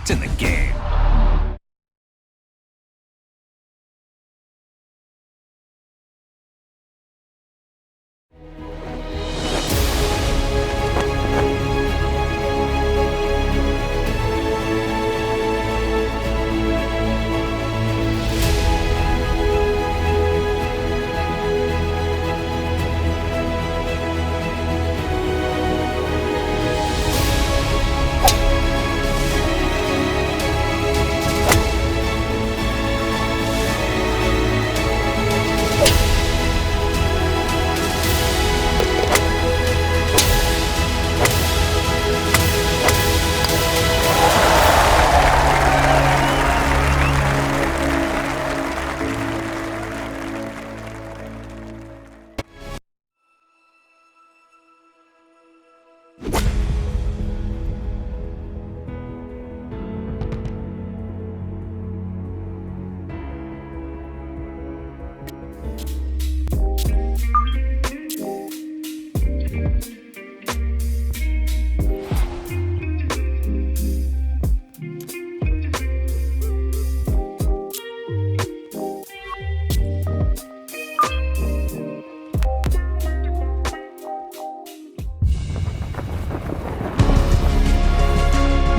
It's in the game.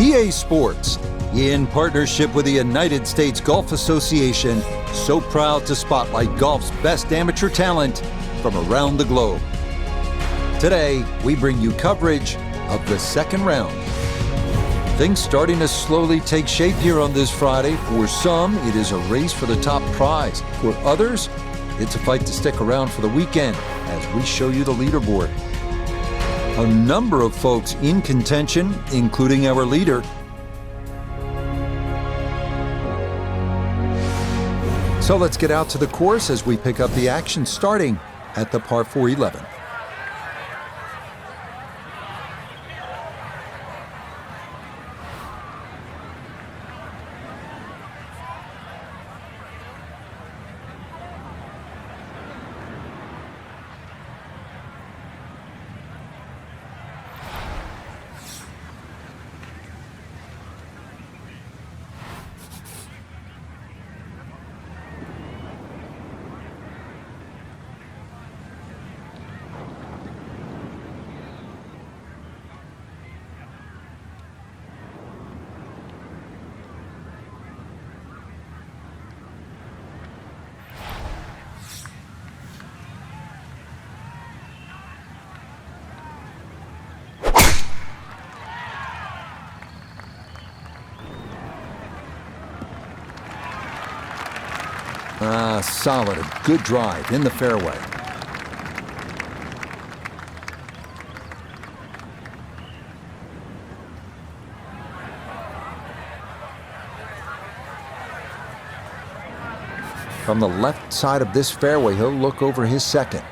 EA Sports, in partnership with the United States Golf Association, so proud to spotlight golf's best amateur talent from around the globe. Today, we bring you coverage of the second round. Things starting to slowly take shape here on this Friday. For some, it is a race for the top prize. For others, it's a fight to stick around for the weekend as we show you the leaderboard. A number of folks in contention, including our leader. So let's get out to the course as we pick up the action starting at the par 4 11. Solid, a good drive in the fairway. From the left side of this fairway, he'll look over his second.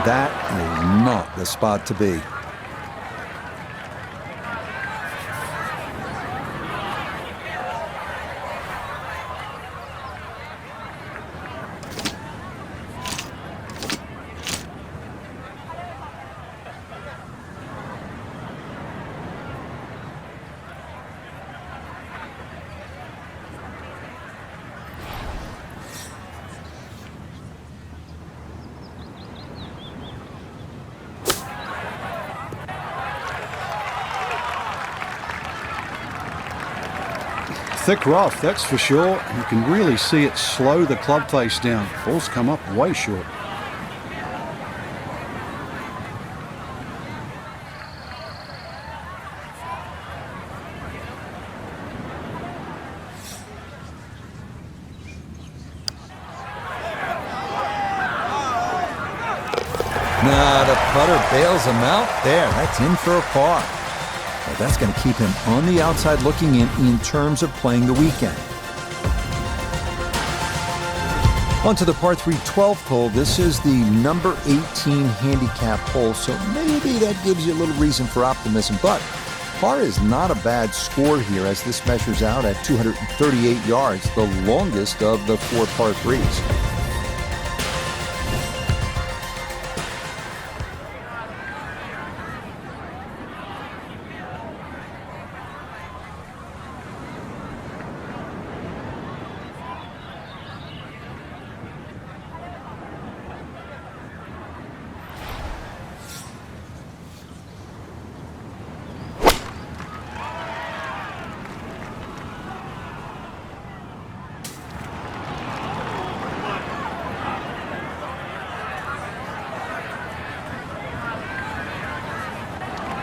That is not the spot to be. Thick rough, that's for sure. You can really see it slow the club face down. Balls come up way short. Nah, the putter bails him out there. That's in for a par. But that's going to keep him on the outside looking in terms of playing the weekend. On to the par 3 12th hole. This is the number 18 handicap hole, so maybe that gives you a little reason for optimism. But par is not a bad score here as this measures out at 238 yards, the longest of the 4 par 3s.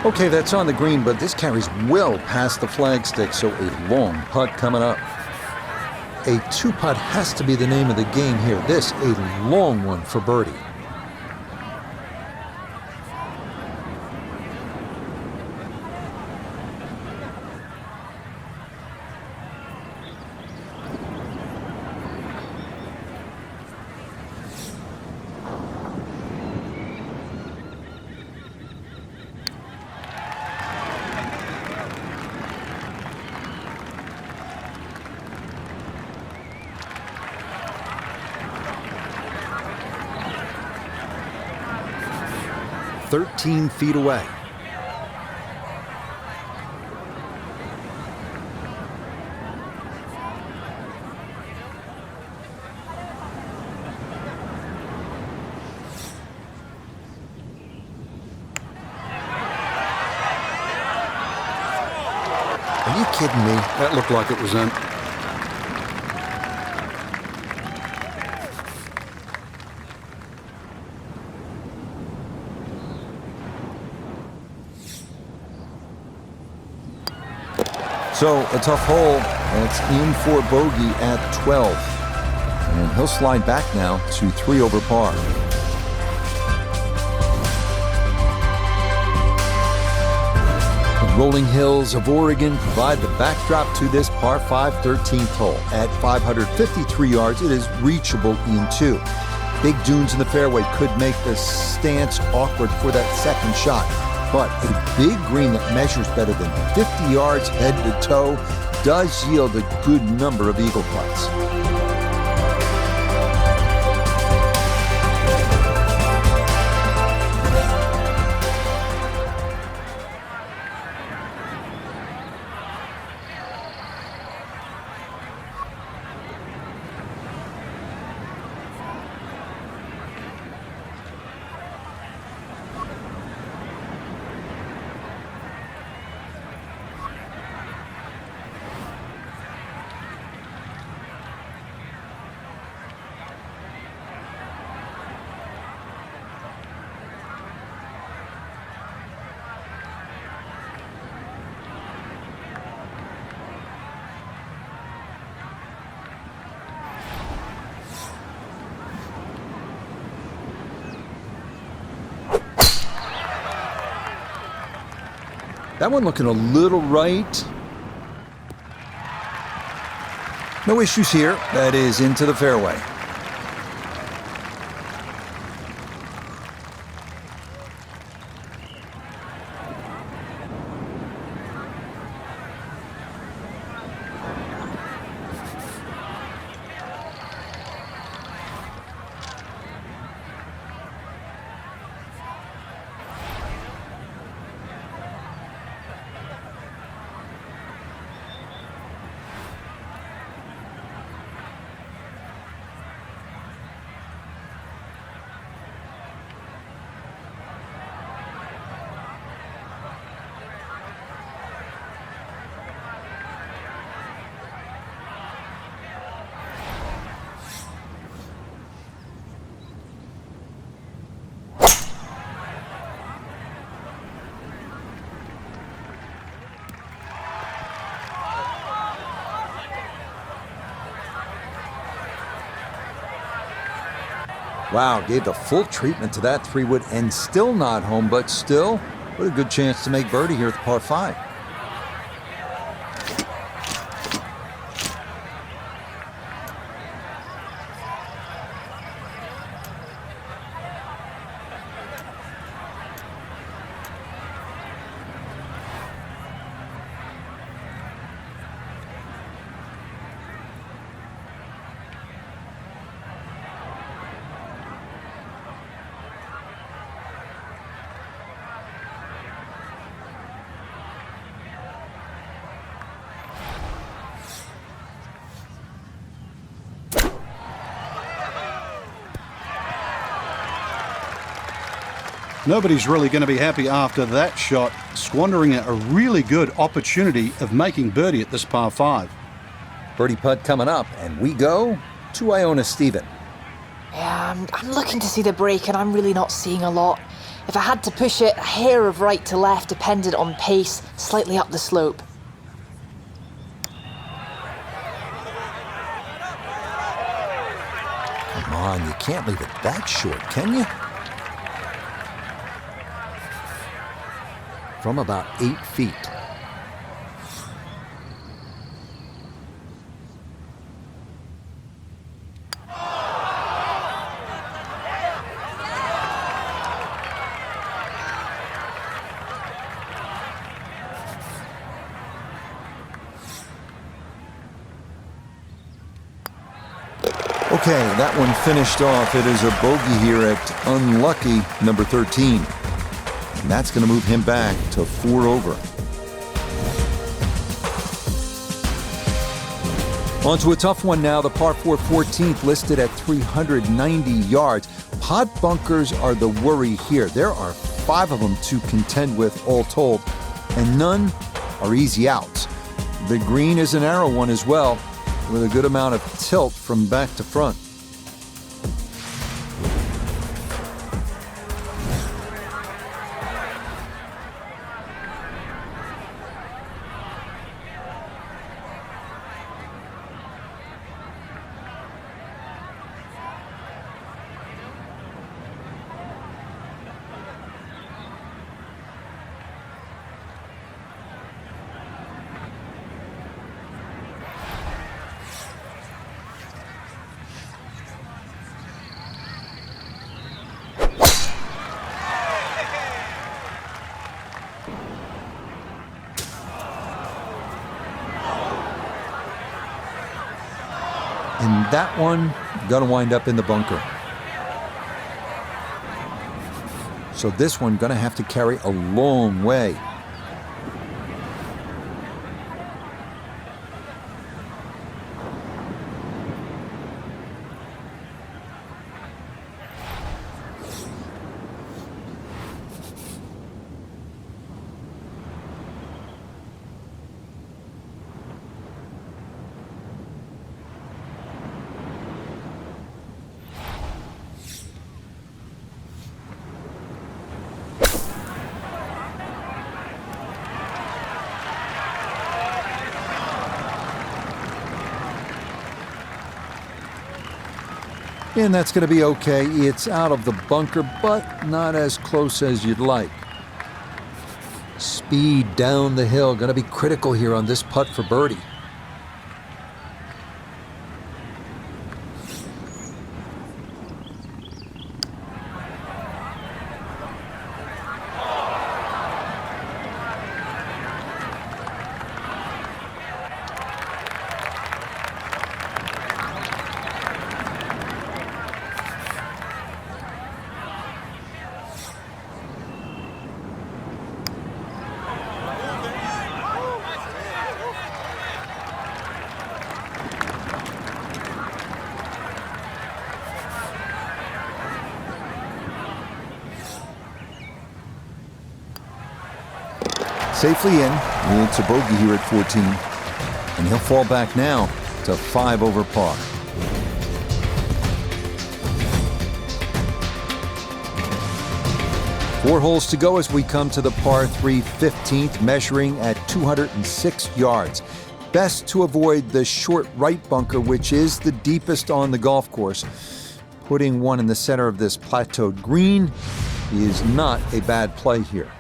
Okay, that's on the green, but this carries well past the flagstick, so a long putt coming up. A 2-putt has to be the name of the game here. This, a long one for birdie. "13 feet away." Are you kidding me? That looked like it was in. So a tough hole. That's in for bogey at 12. And he'll slide back now to 3 over par. The rolling hills of Oregon provide the backdrop to this par 5 13th hole. At 553 yards, it is reachable in 2. Big dunes in the fairway could make the stance awkward for that second shot. But a big green that measures better than 50 yards head to toe does yield a good number of eagle putts. That one looking a little right. No issues here. That is into the fairway. Wow, gave the full treatment to that 3-wood and still not home, but still with a good chance to make birdie here at the par 5. Nobody's really going to be happy after that shot, squandering a really good opportunity of making birdie at this par 5. Birdie putt coming up, and we go to Iona Stephen. Yeah, I'm looking to see the break, and I'm really not seeing a lot. If I had to push it, a hair of right to left depended on pace, slightly up the slope. Come on, you can't leave it that short, can you? From about 8 feet. Okay, that one finished off. It is a bogey here at unlucky number 13. And that's going to move him back to 4 over. On to a tough one now. The par 4 14th listed at 390 yards. Pot bunkers are the worry here. There are 5 of them to contend with all told, and none are easy outs. The green is a narrow one as well, with a good amount of tilt from back to front. And that one gonna wind up in the bunker. So this one gonna have to carry a long way. And that's going to be okay. It's out of the bunker, but not as close as you'd like. Speed down the hill, going to be critical here on this putt for birdie. Safely in. It's a bogey here at 14. And he'll fall back now to 5 over par. Four holes to go as we come to the par 3 15th, measuring at 206 yards. Best to avoid the short right bunker, which is the deepest on the golf course. Putting one in the center of this plateaued green is not a bad play here.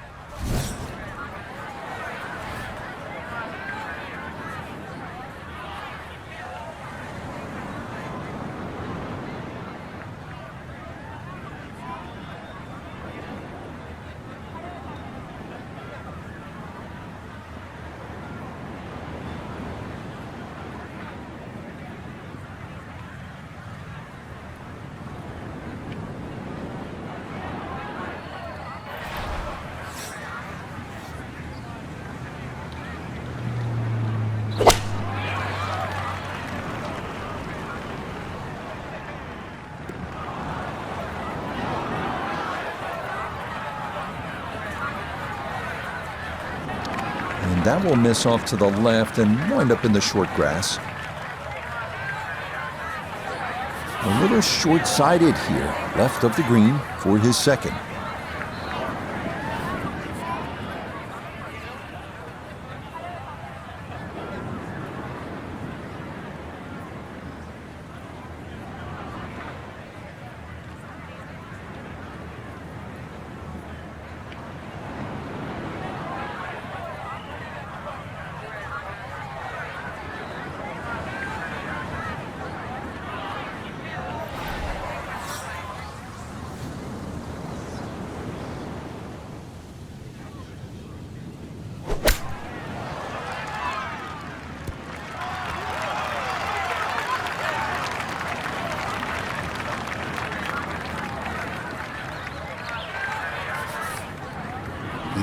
And that will miss off to the left and wind up in the short grass. A little short-sided here, left of the green for his second.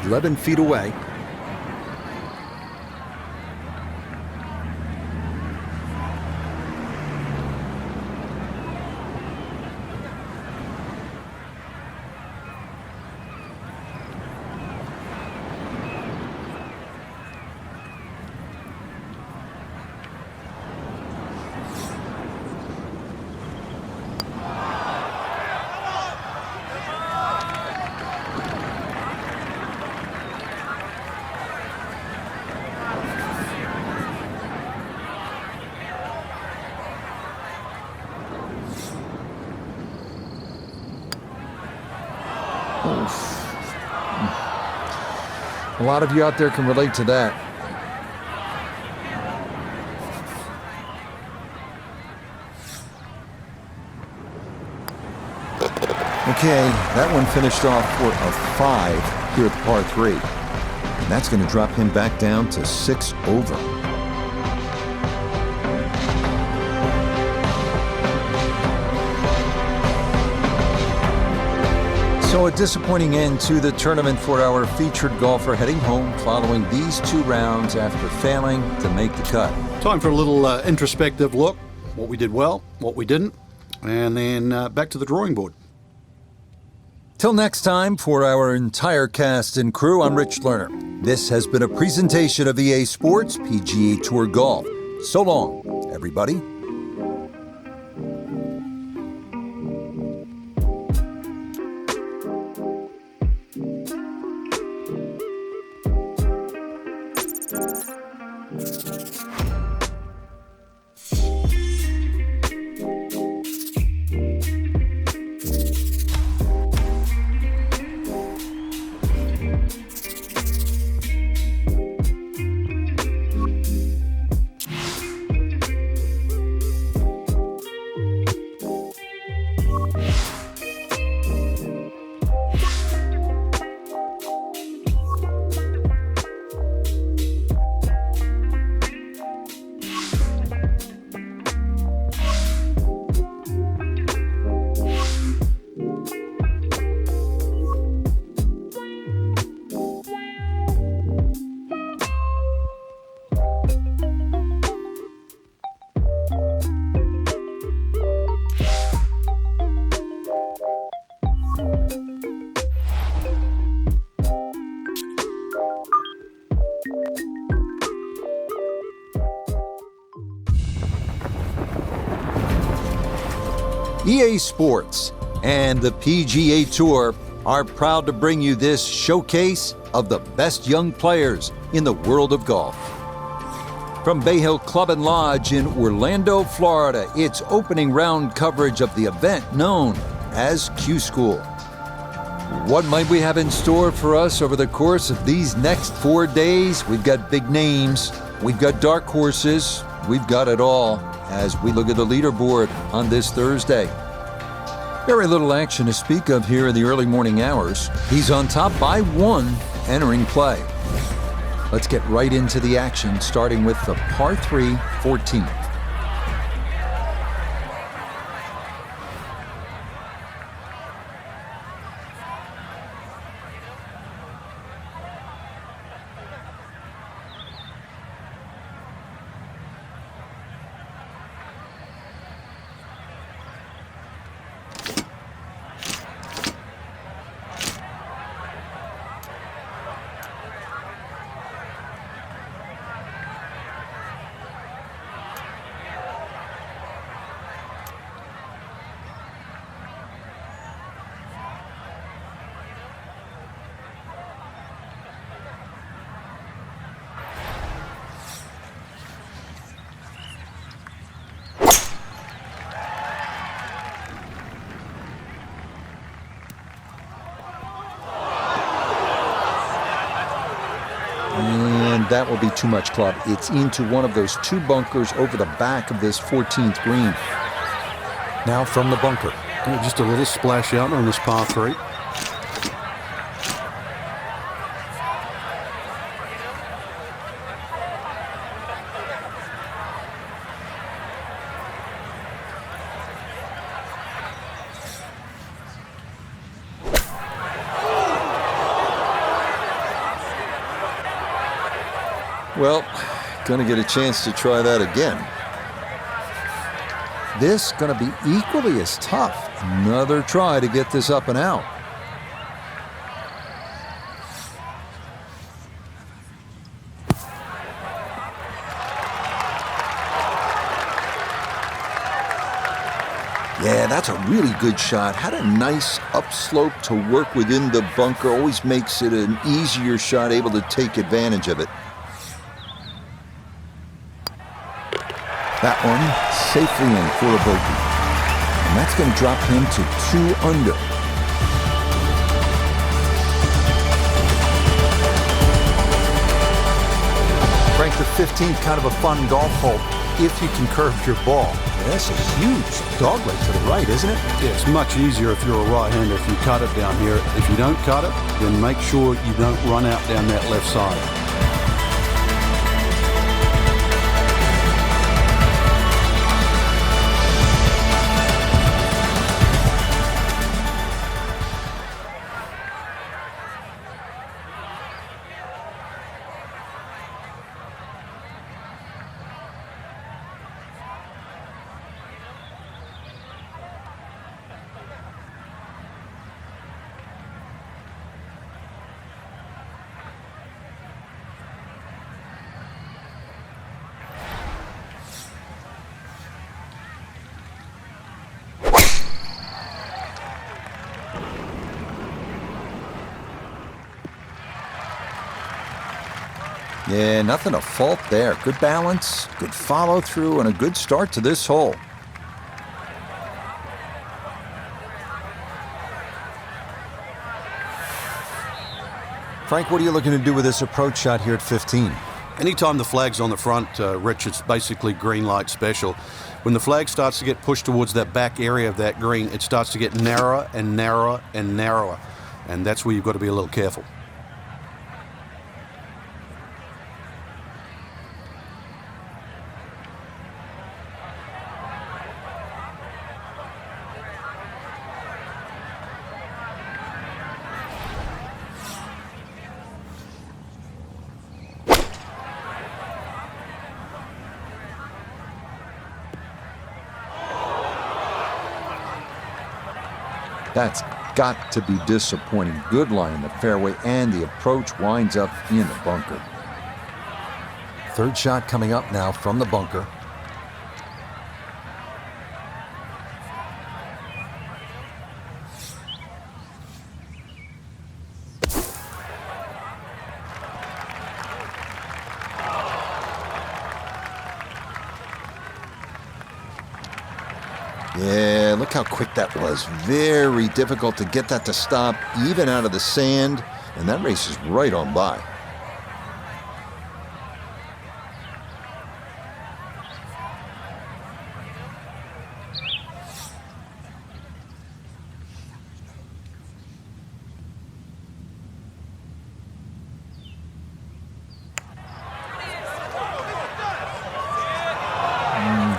"11 feet away." A lot of you out there can relate to that. Okay, that one finished off for a 5 here at the par 3. And that's going to drop him back down to 6 over. So a disappointing end to the tournament for our featured golfer, heading home following these 2 rounds after failing to make the cut. Time for a little introspective look. What we did well, what we didn't, and then back to the drawing board. Till next time, for our entire cast and crew, I'm Rich Lerner. This has been a presentation of EA Sports PGA Tour Golf. So long, everybody. EA Sports and the PGA Tour are proud to bring you this showcase of the best young players in the world of golf. From Bay Hill Club and Lodge in Orlando, Florida, it's opening round coverage of the event known as Q School. What might we have in store for us over the course of these next 4 days? We've got big names, we've got dark horses, we've got it all as we look at the leaderboard on this Thursday. Very little action to speak of here in the early morning hours. He's on top by 1 entering play. Let's get right into the action, starting with the par 3 14th. And that will be too much, club. It's into one of those 2 bunkers over the back of this 14th green. Now from the bunker. Yeah, just a little splash out on this par 3. Well, gonna get a chance to try that again. This gonna be equally as tough. Another try to get this up and out. Yeah, that's a really good shot. Had a nice upslope to work within the bunker. Always makes it an easier shot, able to take advantage of it. That one safely in for a bogey. And that's going to drop him to 2 under. Frank, the 15th, kind of a fun golf hole if you can curve your ball. Yeah, that's a huge dogleg to the right, isn't it? Yeah, it's much easier if you're a right-hander if you cut it down here. If you don't cut it, then make sure you don't run out down that left side. Yeah, nothing to fault there. Good balance, good follow through, and a good start to this hole. Frank, what are you looking to do with this approach shot here at 15? Anytime the flag's on the front, Rich, it's basically green light special. When the flag starts to get pushed towards that back area of that green, it starts to get narrower and narrower and narrower. And that's where you've got to be a little careful. That's got to be disappointing. Good line in the fairway, and the approach winds up in the bunker. Third shot coming up now from the bunker. Yeah, look how quick that was. Very difficult to get that to stop, even out of the sand, and that race is right on by.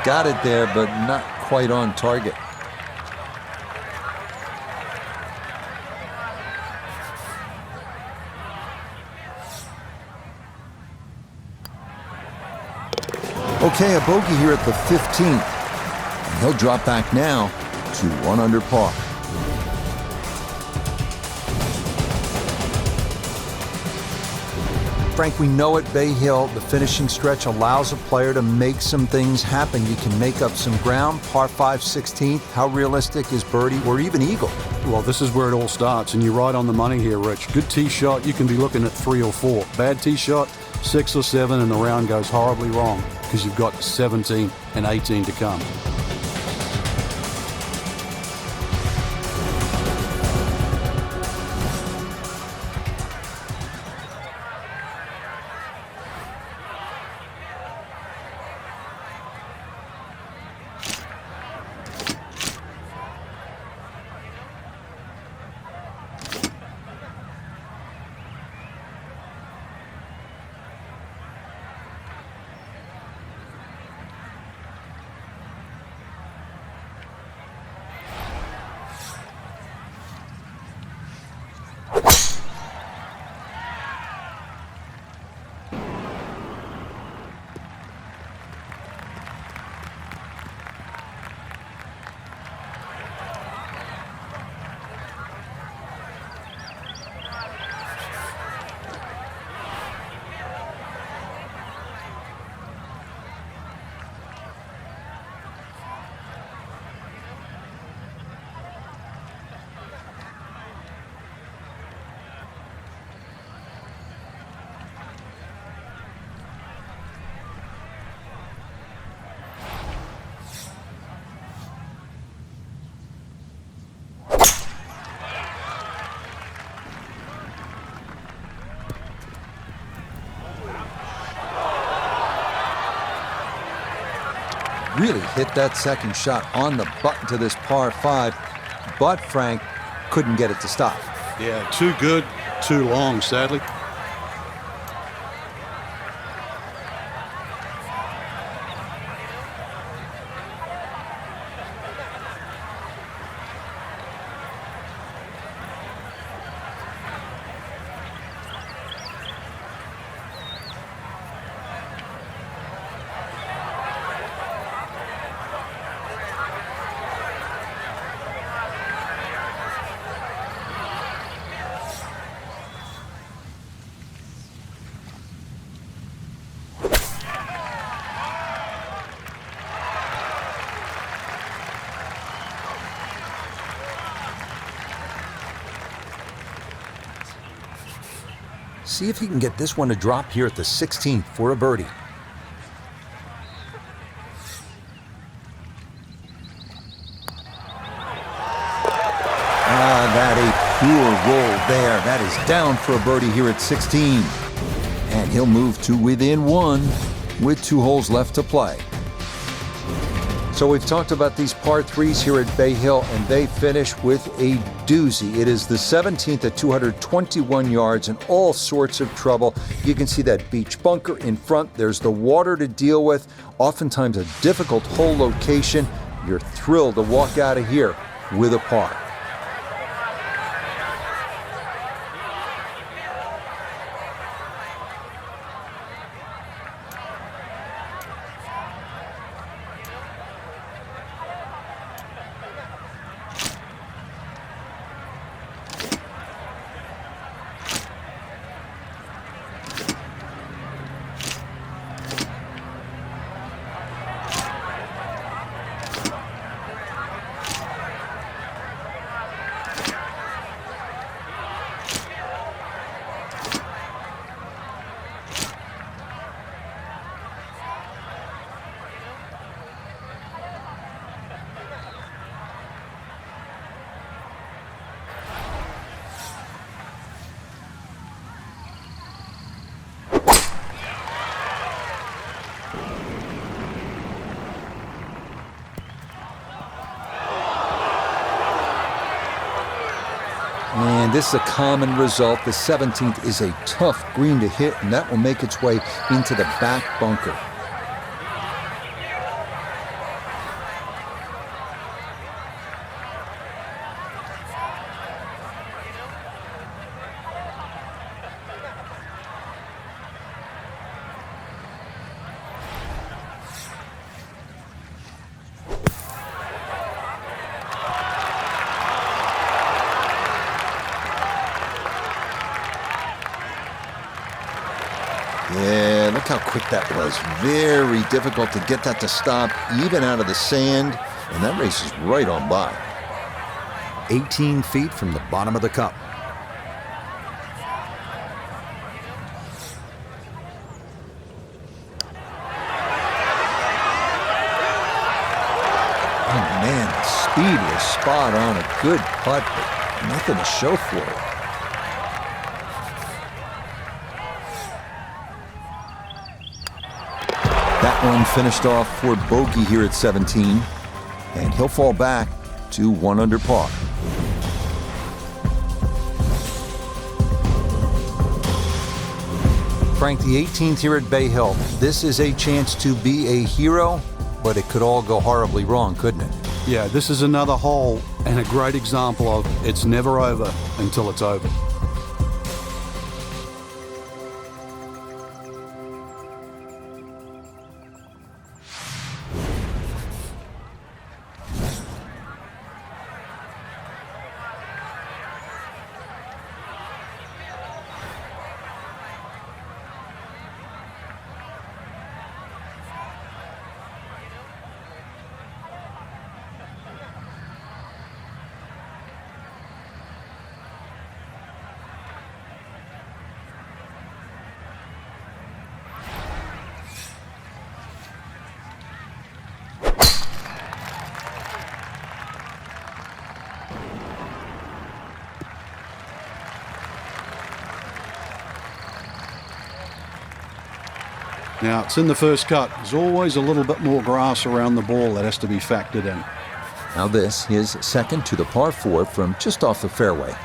Got it there, but not quite on target. Okay, a bogey here at the 15th. And he'll drop back now to 1 under par. Frank, we know at Bay Hill, the finishing stretch allows a player to make some things happen. You can make up some ground. Par 5, 16th. How realistic is birdie or even eagle? Well, this is where it all starts, and you're right on the money here, Rich. Good tee shot, you can be looking at 3 or 4. Bad tee shot, 6 or 7, and the round goes horribly wrong because you've got 17 and 18 to come. Really hit that second shot on the button to this par 5, but Frank couldn't get it to stop. Yeah, too good, too long, sadly. See if he can get this one to drop here at the 16th for a birdie. That a pure roll there. That is down for a birdie here at 16. And he'll move to within 1 with 2 holes left to play. So we've talked about these par 3s here at Bay Hill, and they finish with a doozy. It is the 17th at 221 yards and all sorts of trouble. You can see that beach bunker in front. There's the water to deal with, oftentimes a difficult hole location. You're thrilled to walk out of here with a par. this is a common result. The 17th is a tough green to hit, and that will make its way into the back bunker. Yeah, look how quick that was. Very difficult to get that to stop, even out of the sand, and that race is right on by. 18 feet from the bottom of the cup. Oh man, the speed was spot on. A good putt, but nothing to show for it. That one finished off for bogey here at 17, and he'll fall back to 1 under par. Frank, the 18th here at Bay Hill. This is a chance to be a hero, but it could all go horribly wrong, couldn't it? Yeah, this is another hole and a great example of it's never over until it's over. Now, it's in the first cut. There's always a little bit more grass around the ball that has to be factored in. Now this, his second to the par 4 from just off the fairway.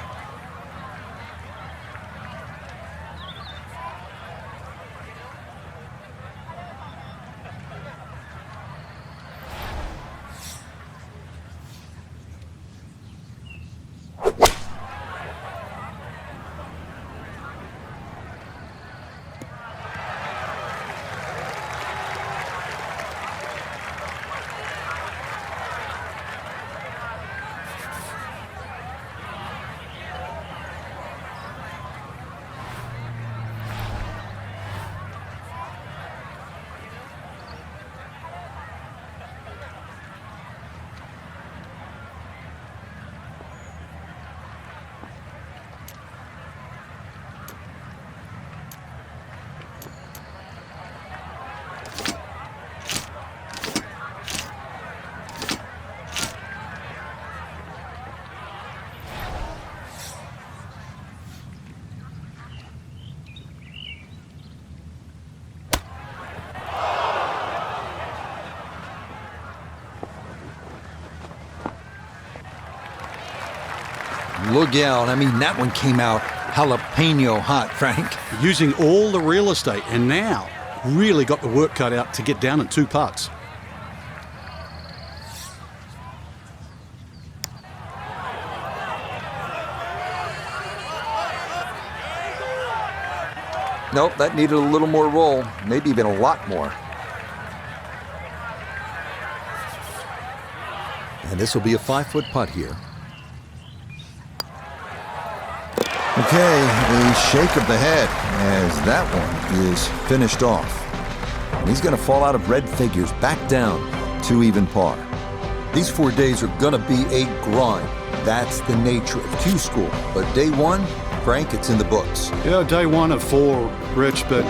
Look out. I mean, that one came out jalapeno hot, Frank. Using all the real estate, and now really got the work cut out to get down in 2 putts. Nope, that needed a little more roll, maybe even a lot more. And this will be a 5-foot putt here. Okay, a shake of the head as that one is finished off. And he's going to fall out of red figures back down to even par. These 4 days are going to be a grind. That's the nature of Q School. But day 1, Frank, it's in the books. Yeah, day 1 of 4, Rich, but